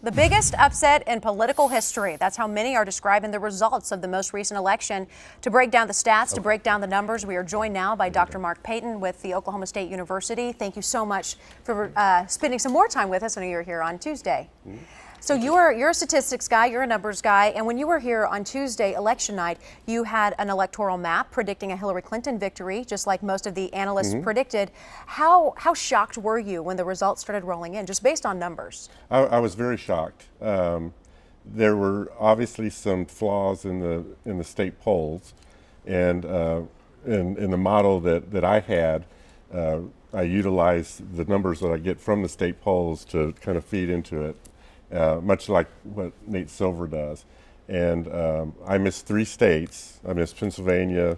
The biggest upset in political history. That's how many are describing the results of the most recent election. To break down the stats, to break down the numbers, we are joined now by Dr. Mark Payton with the Oklahoma State University. Thank you so much for spending some more time with us. I know you're here on Tuesday. So you're a statistics guy, you're a numbers guy, and when you were here on Tuesday, election night, you had an electoral map predicting a Hillary Clinton victory, just like most of the analysts predicted. How shocked were you when the results started rolling in, just based on numbers? I was very shocked. There were obviously some flaws in the state polls, and in the model that I had, I utilized the numbers that I get from the state polls to kind of feed into it. Much like what Nate Silver does. And I missed 3 states. I missed Pennsylvania,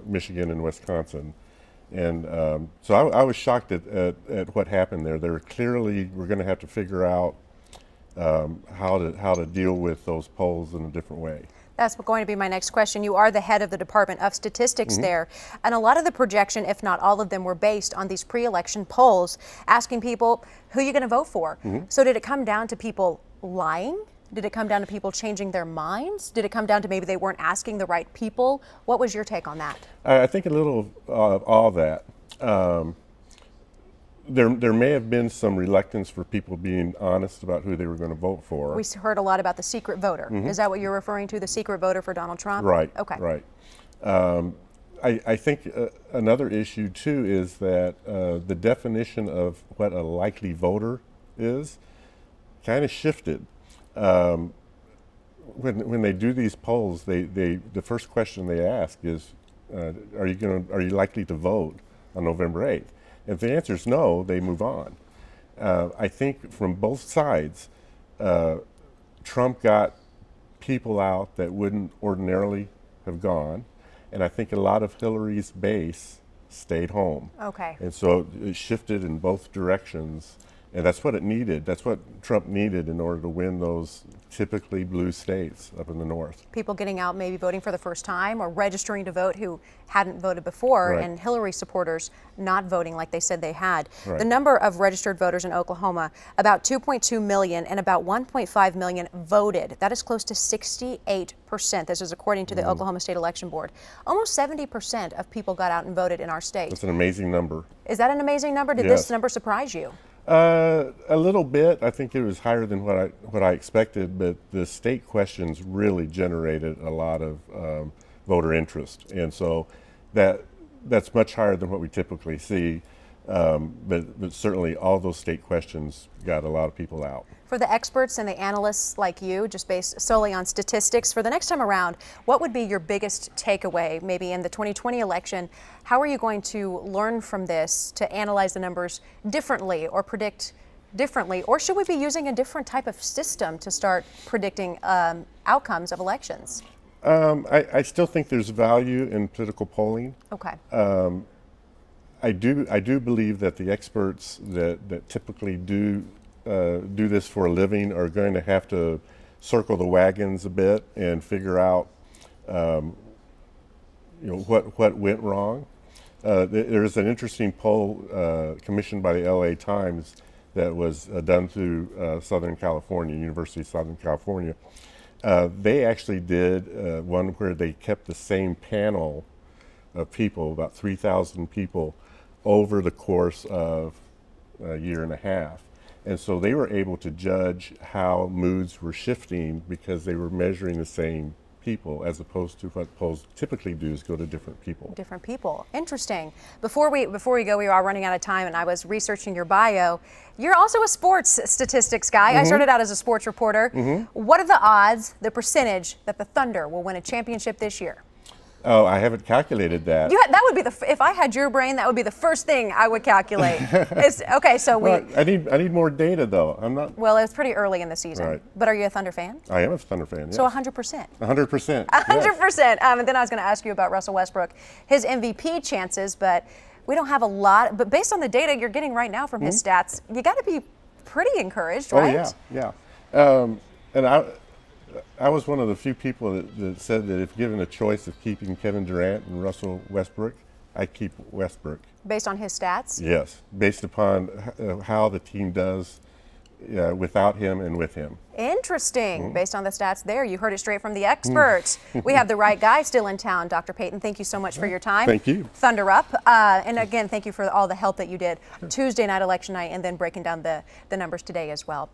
Michigan, and Wisconsin. And so I was shocked at what happened there. We're going to have to figure out how to deal with those polls in a different way. That's going to be my next question. You are the head of the Department of Statistics there, and a lot of the projection, if not all of them, were based on these pre-election polls, asking people, who are you going to vote for? So did it come down to people lying? Did it come down to people changing their minds? Did it come down to maybe they weren't asking the right people? What was your take on that? I think a little of all that. There may have been some reluctance for people being honest about who they were going to vote for. We heard a lot about the secret voter. Is that what you're referring to, the secret voter for Donald Trump? Right. Okay. Right. I think another issue too is that the definition of what a likely voter is kind of shifted. When they do these polls, the first question they ask is, are you likely to vote on November 8th? If the answer is no, they move on. I think from both sides, Trump got people out that wouldn't ordinarily have gone, and I think a lot of Hillary's base stayed home. Okay. And so it shifted in both directions, and that's what it needed. That's what Trump needed in order to win those typically blue states up in the north. People getting out, maybe voting for the first time or registering to vote who hadn't voted before, and Hillary supporters not voting like they said they had. The number of registered voters in Oklahoma, about 2.2 million, and about 1.5 million voted. That is close to 68%. This is according to the Oklahoma State Election Board. Almost 70% of people got out and voted in our state. That's an amazing number. Is that an amazing number? Did this number surprise you? A little bit. I think it was higher than what I expected, but the state questions really generated a lot of voter interest, and so that's much higher than what we typically see. But certainly, all those state questions got a lot of people out. For the experts and the analysts like you, just based solely on statistics, for the next time around, what would be your biggest takeaway maybe in the 2020 election? How are you going to learn from this to analyze the numbers differently or predict differently? Or should we be using a different type of system to start predicting outcomes of elections? I still think there's value in political polling. Okay. I do believe that the experts that typically do this for a living are going to have to circle the wagons a bit and figure out what went wrong. There's an interesting poll commissioned by the LA Times that was done through Southern California, University of Southern California. They actually did one where they kept the same panel of people, about 3,000 people, over the course of a year and a half. And so they were able to judge how moods were shifting because they were measuring the same people, as opposed to what polls typically do is go to different people. Different people. Interesting. Before we go, we are running out of time, and I was researching your bio. You're also a sports statistics guy. I started out as a sports reporter. What are the odds, the percentage, that the Thunder will win a championship this year? Oh, I haven't calculated that. That would be if I had your brain, that would be the first thing I would calculate. Okay, so well, I need more data though. I'm not. Well, it's pretty early in the season. Right. But are you a Thunder fan? I am a Thunder fan. Yes. So 100%. 100%. 100%. And then I was going to ask you about Russell Westbrook, his MVP chances, but we don't have a lot. But based on the data you're getting right now from his stats, you got to be pretty encouraged, right? Oh yeah. And I was one of the few people that said that if given a choice of keeping Kevin Durant and Russell Westbrook, I'd keep Westbrook. Based on his stats? Yes, based upon how the team does without him and with him. Interesting. Based on the stats there, you heard it straight from the experts. We have the right guy still in town. Dr. Payton, thank you so much for your time. Thank you. Thunder up. And again, thank you for all the help that you did Tuesday night, election night, and then breaking down the numbers today as well.